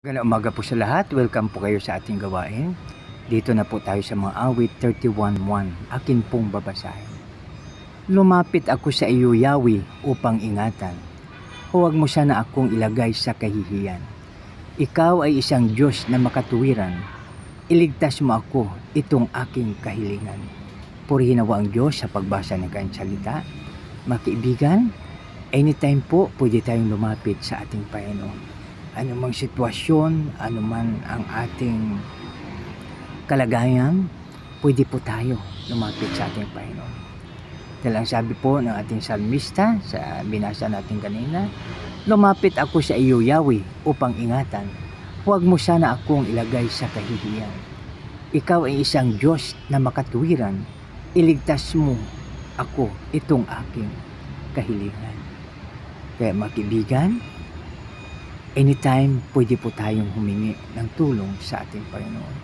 Magandang umaga po sa lahat. Welcome po kayo sa ating gawain. Dito na po tayo sa mga awit 31:1. Akin pong babasahin. Lumapit ako sa iyo, Yahweh, upang ingatan. Huwag mo sana akong ilagay sa kahihiyan. Ikaw ay isang Diyos na makatuwiran. Iligtas mo ako, itong aking kahilingan. Purihin nawa ang Diyos sa pagbasa ng kanyang salita. Mga kaibigan, anytime po pwede tayong lumapit sa ating Panginoon. Anumang sitwasyon, anuman ang ating kalagayan, pwede po tayo lumapit sa ating Panginoon. Dahil ang sabi po ng ating salmista sa binasa natin kanina, lumapit ako sa iyo, Yahweh, upang ingatan. Huwag mo sana akong ilagay sa kahihiyan. Ikaw ay isang Diyos na makatuwiran. Iligtas mo ako, itong aking kahilingan. Kaya mga kaibigan, anytime pwede po tayong humingi ng tulong sa ating Panginoon.